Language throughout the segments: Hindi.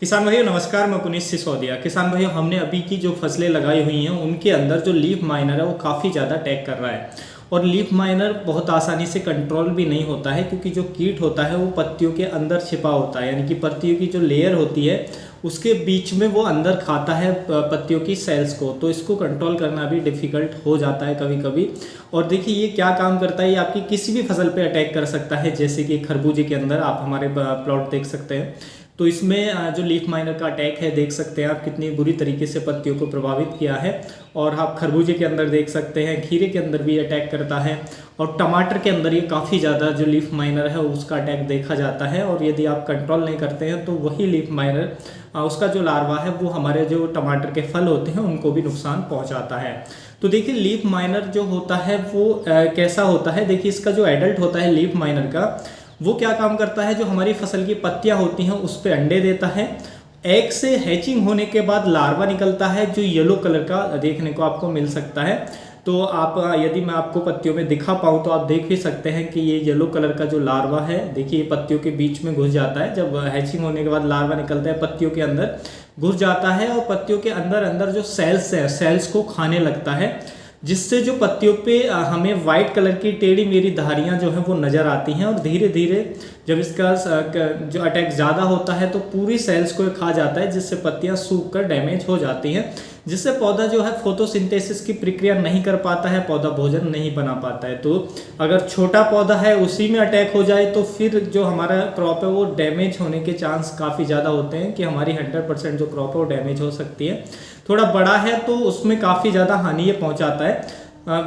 किसान भाइयों नमस्कार, मैं पुनीत सिसोदिया। किसान भाइयों, हमने अभी की जो फसलें लगाई हुई हैं उनके अंदर जो लीफ माइनर है वो काफ़ी ज़्यादा अटैक कर रहा है। और लीफ माइनर बहुत आसानी से कंट्रोल भी नहीं होता है, क्योंकि जो कीट होता है वो पत्तियों के अंदर छिपा होता है, यानी कि पत्तियों की जो लेयर होती है उसके बीच में वो अंदर खाता है पत्तियों की सेल्स को। तो इसको कंट्रोल करना भी डिफ़िकल्ट हो जाता है कभी कभी। और देखिए ये क्या काम करता है, ये आपकी किसी भी फसल पे अटैक कर सकता है। जैसे कि खरबूजे के अंदर आप हमारे प्लॉट देख सकते हैं, तो इसमें जो लीफ माइनर का अटैक है देख सकते हैं आप कितनी बुरी तरीके से पत्तियों को प्रभावित किया है। और आप खरबूजे के अंदर देख सकते हैं, खीरे के अंदर भी अटैक करता है, और टमाटर के अंदर ये काफ़ी ज़्यादा जो लीफ माइनर है उसका अटैक देखा जाता है। और यदि आप कंट्रोल नहीं करते हैं तो वही लीफ माइनर उसका जो लार्वा है वो हमारे जो टमाटर के फल होते हैं उनको भी नुकसान पहुँचाता है। तो देखिए लीफ माइनर जो होता है वो कैसा होता है। देखिए इसका जो एडल्ट होता है लीफ माइनर का, वो क्या काम करता है, जो हमारी फसल की पत्तियां होती हैं उस पर अंडे देता है। एग से हैचिंग होने के बाद लार्वा निकलता है जो येलो कलर का देखने को आपको मिल सकता है। तो आप यदि मैं आपको पत्तियों में दिखा पाऊँ तो आप देख भी सकते हैं कि ये येलो कलर का जो लार्वा है, देखिए ये पत्तियों के बीच में घुस जाता है। जब हैचिंग होने के बाद लार्वा निकलता है पत्तियों के अंदर घुस जाता है, और पत्तियों के अंदर अंदर जो सेल्स है सेल्स को खाने लगता है, जिससे जो पत्तियों पे हमें वाइट कलर की टेढ़ी मेढ़ी धारियां जो हैं वो नज़र आती हैं। और धीरे धीरे जब इसका जो अटैक ज़्यादा होता है तो पूरी सेल्स को खा जाता है, जिससे पत्तियां सूख कर डैमेज हो जाती हैं, जिससे पौधा जो है फोटोसिंथेसिस की प्रक्रिया नहीं कर पाता है, पौधा भोजन नहीं बना पाता है। तो अगर छोटा पौधा है उसी में अटैक हो जाए तो फिर जो हमारा क्रॉप है वो डैमेज होने के चांस काफ़ी ज़्यादा होते हैं, कि हमारी 100% जो क्रॉप है वो डैमेज हो सकती है। थोड़ा बड़ा है तो उसमें काफ़ी ज़्यादा हानि ये पहुंचाता है।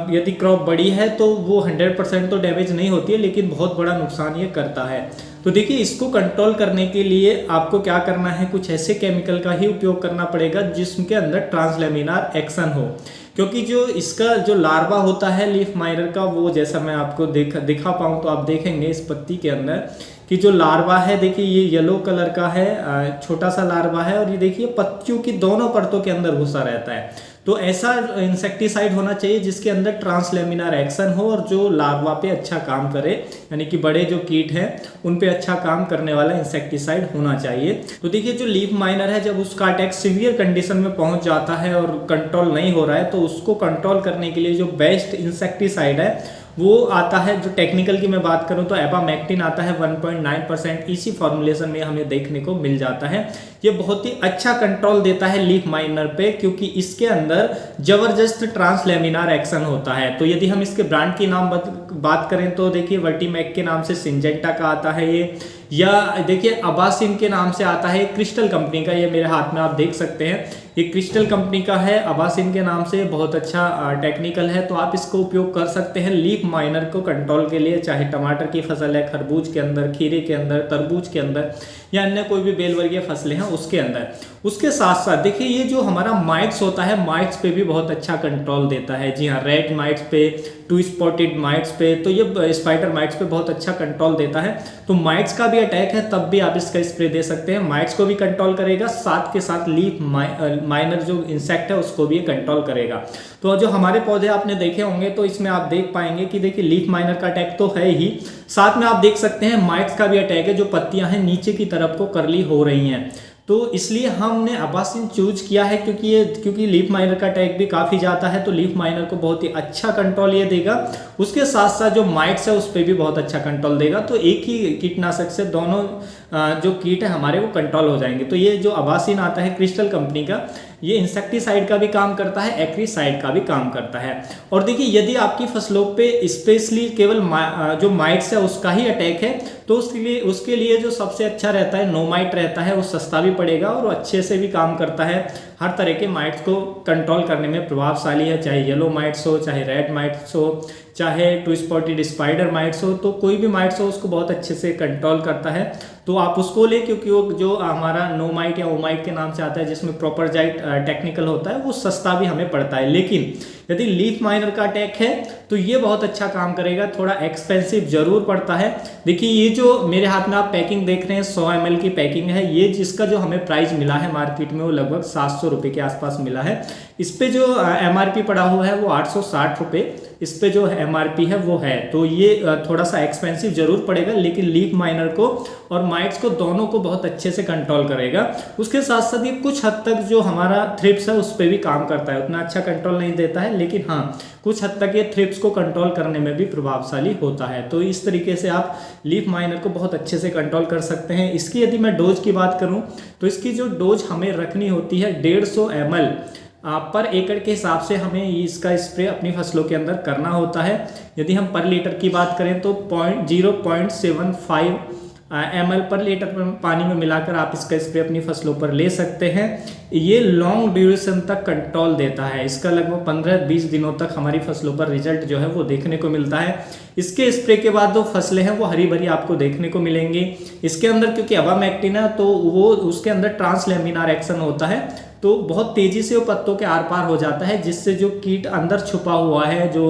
यदि क्रॉप बड़ी है तो वो 100% तो डैमेज नहीं होती है, लेकिन बहुत बड़ा नुकसान ये करता है। तो देखिए इसको कंट्रोल करने के लिए आपको क्या करना है, कुछ ऐसे केमिकल का ही उपयोग करना पड़ेगा जिसके अंदर ट्रांसलेमिनार एक्शन हो। क्योंकि जो इसका जो लार्वा होता है लीफ माइनर का, वो जैसा मैं आपको दिखा पाऊँ तो आप देखेंगे इस पत्ती के अंदर कि जो लार्वा है, देखिए ये येलो कलर का है, छोटा सा लार्वा है, और ये देखिए पत्तियों की दोनों परतों के अंदर घुसा रहता है। तो ऐसा इंसेक्टिसाइड होना चाहिए जिसके अंदर ट्रांसलेमिनार एक्शन हो और जो लार्वा पे अच्छा काम करे, यानी कि बड़े जो कीट हैं उन पे अच्छा काम करने वाला इंसेक्टिसाइड होना चाहिए। तो देखिए जो लीफ माइनर है, जब उसका अटैक सीवियर कंडीशन में पहुंच जाता है और कंट्रोल नहीं हो रहा है, तो उसको कंट्रोल करने के लिए जो बेस्ट इंसेक्टिसाइड है वो आता है, जो टेक्निकल की मैं बात करूं तो एबामेक्टिन आता है 1.9%। इसी फॉर्मुलेशन में हमें देखने को मिल जाता है। ये बहुत ही अच्छा कंट्रोल देता है लीफ माइनर पे, क्योंकि इसके अंदर जबरदस्त ट्रांसलेमिनार एक्शन होता है। तो यदि हम इसके ब्रांड की बात करें तो देखिए वर्टीमैक के नाम से सिंजेंटा का आता है ये, या देखिए अबासिन के नाम से आता है क्रिस्टल कंपनी का। ये मेरे हाथ में आप देख सकते हैं, ये क्रिस्टल कंपनी का है, अबासिन के नाम से, बहुत अच्छा टेक्निकल है। तो आप इसको उपयोग कर सकते हैं लीफ माइनर को कंट्रोल के लिए, चाहे टमाटर की फसल है, खरबूज के अंदर, खीरे के अंदर, तरबूज के अंदर, या अन्य कोई भी बेल वर्गीय फसलें हैं उसके अंदर। उसके साथ साथ देखिए ये जो हमारा माइट्स होता है, माइट्स पे भी बहुत अच्छा कंट्रोल देता है। जी हाँ, रेड माइट्स पे, टू स्पॉटेड माइट्स पे, तो ये स्पाइडर माइट्स पे बहुत अच्छा कंट्रोल देता है। तो माइट्स का भी अटैक है तब भी आप इसका स्प्रे दे सकते हैं, माइट्स को भी कंट्रोल करेगा, साथ के साथ लीफ माइनर जो इंसेक्ट है उसको भी कंट्रोल करेगा। तो जो हमारे पौधे आपने देखे होंगे तो इसमें आप देख पाएंगे कि देखिए लीफ माइनर का अटैक तो है ही, साथ में आप देख सकते हैं माइट्स का भी अटैक है। जो पत्तियां हैं नीचे की तरफ को करली हो रही हैं, तो इसलिए हमने अबासिन चूज किया है, क्योंकि लीफ माइनर का अटैक भी काफ़ी ज़्यादा है, तो लीफ माइनर को बहुत ही अच्छा कंट्रोल ये देगा। उसके साथ साथ जो माइट्स है उस पर भी बहुत अच्छा कंट्रोल देगा। तो एक ही कीटनाशक से दोनों जो कीट है हमारे वो कंट्रोल हो जाएंगे। तो ये जो अबासिन आता है क्रिस्टल कंपनी का, ये इंसेक्टिसाइड का भी काम करता है, एक्रीसाइड का भी काम करता है। और देखिए यदि आपकी फसलों पे स्पेशली केवल जो माइट्स है उसका ही अटैक है, तो उसके लिए जो सबसे अच्छा रहता है नोमाइट रहता है, वो सस्ता भी पड़ेगा और अच्छे से भी काम करता है। हर तरह के माइट्स को कंट्रोल करने में प्रभावशाली है, चाहे येलो माइट्स हो, चाहे रेड माइट्स हो, चाहे टू स्पॉटेड स्पाइडर माइट्स हो, तो कोई भी माइट्स हो उसको बहुत अच्छे से कंट्रोल करता है। तो आप उसको ले, क्योंकि वो जो हमारा नोमाइट या ओमाइट के नाम से आता है जिसमें प्रोपरजाइट टेक्निकल होता है, वो सस्ता भी हमें पड़ता है। लेकिन यदि लीफ माइनर का अटैक है तो ये बहुत अच्छा काम करेगा। थोड़ा एक्सपेंसिव जरूर पड़ता है। देखिए ये जो मेरे हाथ में आप पैकिंग देख रहे हैं 100 ml की पैकिंग है, ये जिसका जो हमें प्राइस मिला है मार्केट में वो लगभग 700 रुपये के आसपास मिला है। इस पे जो MRP पड़ा हुआ है वो 860 रुपये इस पे जो MRP है वो है। तो ये थोड़ा सा एक्सपेंसिव जरूर पड़ेगा, लेकिन लीफ माइनर को और माइट्स को दोनों को बहुत अच्छे से कंट्रोल करेगा। उसके साथ साथ ये कुछ हद तक जो हमारा थ्रिप्स है उस पर भी काम करता है। उतना अच्छा कंट्रोल नहीं देता है, लेकिन हाँ कुछ हद तक ये थ्रिप्स को कंट्रोल करने में भी प्रभावशाली होता है। तो इस तरीके से आप लीफ माइनर को बहुत अच्छे से कंट्रोल कर सकते हैं। इसकी यदि मैं डोज की बात करूं तो इसकी जो डोज हमें रखनी होती है 150 ml पर एकड़ के हिसाब से हमें इसका स्प्रे अपनी फसलों के अंदर करना होता है। यदि हम पर लीटर की बात करें तो 0.75 ml पर लीटर पानी में मिलाकर आप इसका स्प्रे अपनी फसलों पर ले सकते हैं। ये लॉन्ग ड्यूरेशन तक कंट्रोल देता है। इसका लगभग 15-20 दिनों तक हमारी फसलों पर रिजल्ट जो है वो देखने को मिलता है। इसके स्प्रे के बाद जो फसलें हैं वो हरी भरी आपको देखने को मिलेंगी। इसके अंदर क्योंकि अबामेक्टिन है तो वो उसके अंदर ट्रांसलेमिनार एक्शन होता है, तो बहुत तेजी से वो पत्तों के आर पार हो जाता है, जिससे जो कीट अंदर छुपा हुआ है, जो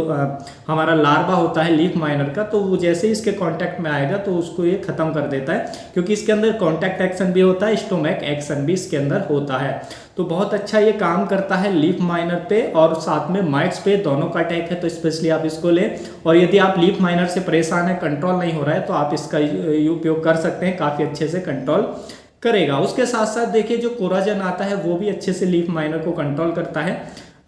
हमारा लार्वा होता है लीफ माइनर का, तो वो जैसे ही इसके कांटेक्ट में आएगा तो उसको ये खत्म कर देता है। क्योंकि इसके अंदर कांटेक्ट एक्शन भी होता है, स्टोमैक एक्शन भी इसके अंदर होता है। तो बहुत अच्छा ये काम करता है लीफ माइनर पे और साथ में माइट्स पे, दोनों का अटैक है तो स्पेशली आप इसको लें। और यदि आप लीफ माइनर से परेशान है, कंट्रोल नहीं हो रहा है, तो आप इसका उपयोग कर सकते हैं, काफ़ी अच्छे से कंट्रोल करेगा। उसके साथ साथ देखिए जो कोराजन आता है वो भी अच्छे से लीफ माइनर को कंट्रोल करता है,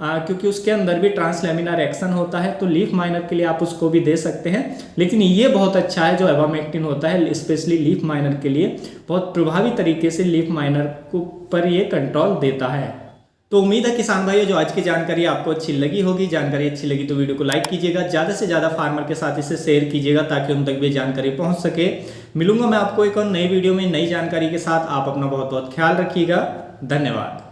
क्योंकि उसके अंदर भी ट्रांसलेमिनार एक्शन होता है। तो लीफ माइनर के लिए आप उसको भी दे सकते हैं, लेकिन ये बहुत अच्छा है जो एबामेक्टिन होता है, स्पेशली लीफ माइनर के लिए बहुत प्रभावी तरीके से लीफ माइनर को पर ये कंट्रोल देता है। तो उम्मीद है किसान भाइयों जो आज की जानकारी आपको अच्छी लगी होगी। जानकारी अच्छी लगी तो वीडियो को लाइक कीजिएगा, ज़्यादा से ज़्यादा फार्मर के साथ इसे शेयर कीजिएगा ताकि उन तक भी जानकारी पहुंच सके। मिलूंगा मैं आपको एक और नई वीडियो में नई जानकारी के साथ। आप अपना बहुत बहुत ख्याल रखिएगा। धन्यवाद।